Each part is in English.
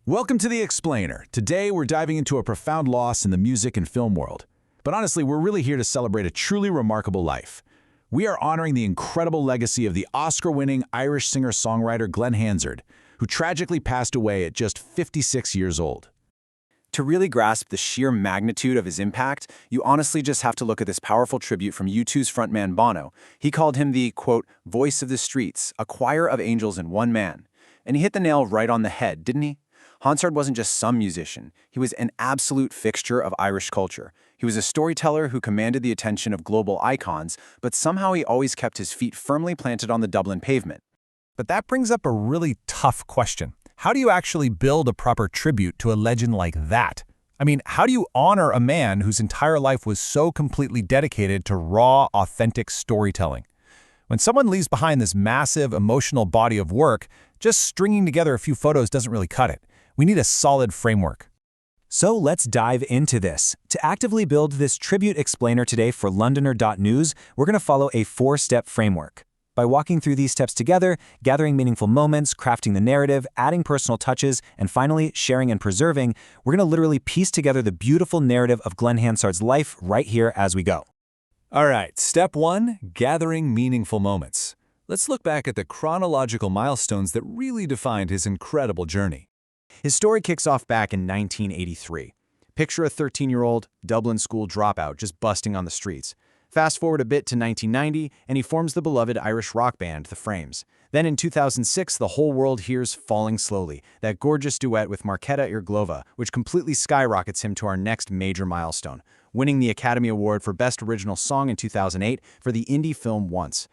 Welcome to The Explainer. Today, we're diving into a profound loss in the music and film world. But honestly, we're really here to celebrate a truly remarkable life. We are honoring the incredible legacy of the Oscar-winning Irish singer-songwriter Glen Hansard, who tragically passed away at just 56 years old. To really grasp the sheer magnitude of his impact, you honestly just have to look at this powerful tribute from U2's frontman Bono. He called him the, quote, voice of the streets, a choir of angels in one man. And he hit the nail right on the head, didn't he? Hansard wasn't just some musician. He was an absolute fixture of Irish culture. He was a storyteller who commanded the attention of global icons, but somehow he always kept his feet firmly planted on the Dublin pavement. But that brings up a really tough question. How do you actually build a proper tribute to a legend like that? I mean, how do you honor a man whose entire life was so completely dedicated to raw, authentic storytelling? When someone leaves behind this massive, emotional body of work, just stringing together a few photos doesn't really cut it. We need a solid framework. So let's dive into this. To actively build this tribute explainer today for Londoner.news, we're going to follow a 4-step framework. By walking through these steps together, gathering meaningful moments, crafting the narrative, adding personal touches, and finally sharing and preserving, we're going to literally piece together the beautiful narrative of Glen Hansard's life right here as we go. All right, step 1, gathering meaningful moments. Let's look back at the chronological milestones that really defined his incredible journey. His story kicks off back in 1983. Picture a 13-year-old Dublin school dropout just busting on the streets. Fast forward a bit to 1990, and he forms the beloved Irish rock band, The Frames. Then in 2006, the whole world hears Falling Slowly, that gorgeous duet with Markéta Irglová, which completely skyrockets him to our next major milestone, winning the Academy Award for Best Original Song in 2008 for the indie film Once.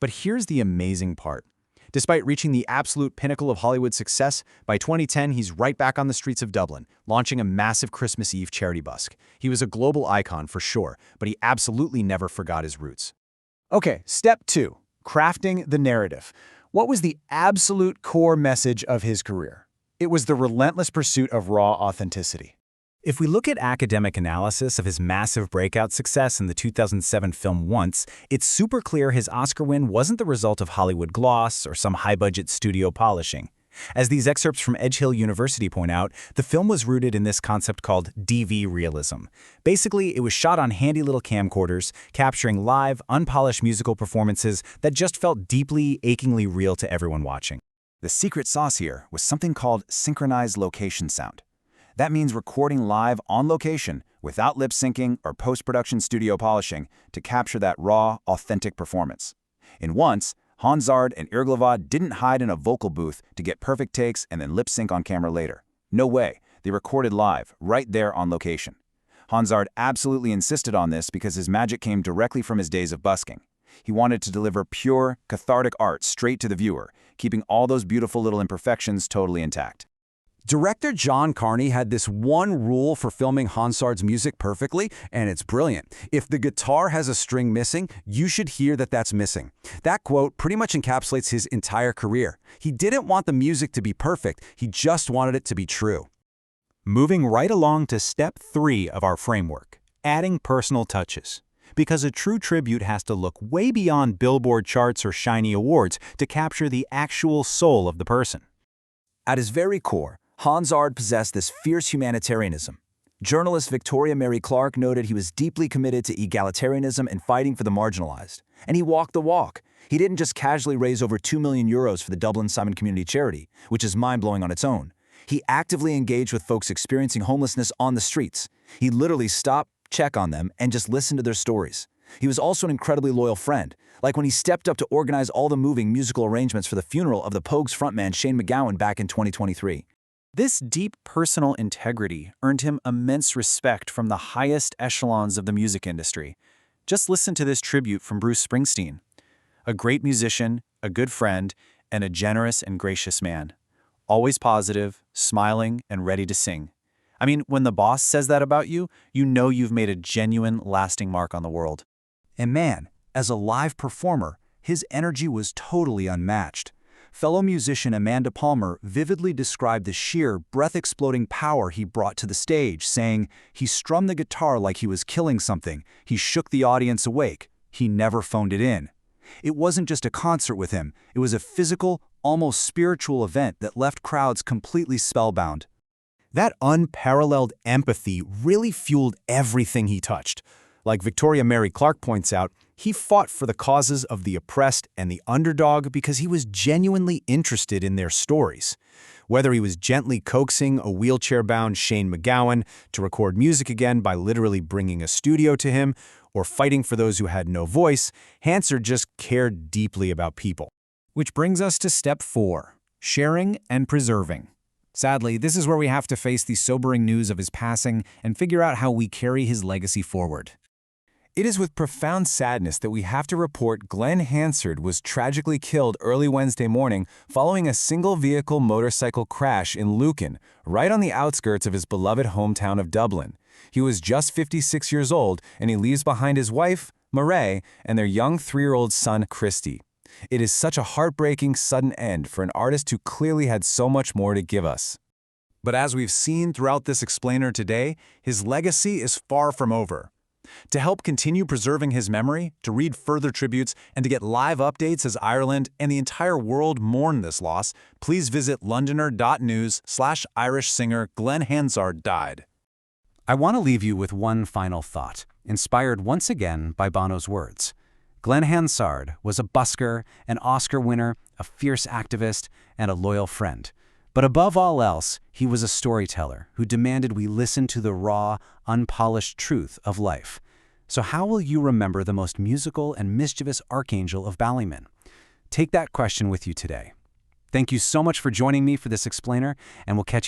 But here's the amazing part. Despite reaching the absolute pinnacle of Hollywood success, by 2010 he's right back on the streets of Dublin, launching a massive Christmas Eve charity busk. He was a global icon for sure, but he absolutely never forgot his roots. Okay, step 2, crafting the narrative. What was the absolute core message of his career? It was the relentless pursuit of raw authenticity. If we look at academic analysis of his massive breakout success in the 2007 film Once, it's super clear his Oscar win wasn't the result of Hollywood gloss or some high-budget studio polishing. As these excerpts from Edge Hill University point out, the film was rooted in this concept called DV realism. Basically, it was shot on handy little camcorders, capturing live, unpolished musical performances that just felt deeply, achingly real to everyone watching. The secret sauce here was something called synchronized location sound. That means recording live on location without lip-syncing or post-production studio polishing to capture that raw, authentic performance. In Once, Hansard and Irglová didn't hide in a vocal booth to get perfect takes and then lip-sync on camera later. No way. They recorded live, right there on location. Hansard absolutely insisted on this because his magic came directly from his days of busking. He wanted to deliver pure, cathartic art straight to the viewer, keeping all those beautiful little imperfections totally intact. Director John Carney had this one rule for filming Hansard's music perfectly, and it's brilliant. If the guitar has a string missing, you should hear that that's missing. That quote pretty much encapsulates his entire career. He didn't want the music to be perfect, he just wanted it to be true. Moving right along to step 3 of our framework, adding personal touches. Because a true tribute has to look way beyond Billboard charts or shiny awards to capture the actual soul of the person. At his very core, Hansard possessed this fierce humanitarianism. Journalist Victoria Mary Clark noted he was deeply committed to egalitarianism and fighting for the marginalized. And he walked the walk. He didn't just casually raise over €2 million for the Dublin Simon Community Charity, which is mind-blowing on its own. He actively engaged with folks experiencing homelessness on the streets. He literally stopped, checked on them, and just listened to their stories. He was also an incredibly loyal friend, like when he stepped up to organize all the moving musical arrangements for the funeral of the Pogues frontman Shane MacGowan back in 2023. This deep personal integrity earned him immense respect from the highest echelons of the music industry. Just listen to this tribute from Bruce Springsteen. A great musician, a good friend, and a generous and gracious man. Always positive, smiling, and ready to sing. I mean, when the boss says that about you, you know you've made a genuine, lasting mark on the world. And man, as a live performer, his energy was totally unmatched. Fellow musician Amanda Palmer vividly described the sheer, breath-exploding power he brought to the stage, saying, "He strummed the guitar like he was killing something. He shook the audience awake. He never phoned it in." It wasn't just a concert with him. It was a physical, almost spiritual event that left crowds completely spellbound. That unparalleled empathy really fueled everything he touched. Like Victoria Mary Clark points out, he fought for the causes of the oppressed and the underdog because he was genuinely interested in their stories. Whether he was gently coaxing a wheelchair-bound Shane MacGowan to record music again by literally bringing a studio to him, or fighting for those who had no voice, Hansard just cared deeply about people. Which brings us to step 4, sharing and preserving. Sadly, this is where we have to face the sobering news of his passing and figure out how we carry his legacy forward. It is with profound sadness that we have to report Glen Hansard was tragically killed early Wednesday morning following a single-vehicle motorcycle crash in Lucan, right on the outskirts of his beloved hometown of Dublin. He was just 56 years old, and he leaves behind his wife, Mairead, and their young 3-year-old son, Christy. It is such a heartbreaking, sudden end for an artist who clearly had so much more to give us. But as we've seen throughout this explainer today, his legacy is far from over. To help continue preserving his memory, to read further tributes, and to get live updates as Ireland and the entire world mourn this loss, please visit londoner.news/Irish singer Glen Hansard died. I want to leave you with one final thought, inspired once again by Bono's words. Glen Hansard was a busker, an Oscar winner, a fierce activist, and a loyal friend. But above all else, he was a storyteller who demanded we listen to the raw, unpolished truth of life. So how will you remember the most musical and mischievous archangel of Ballymun? Take that question with you today. Thank you so much for joining me for this explainer, and we'll catch you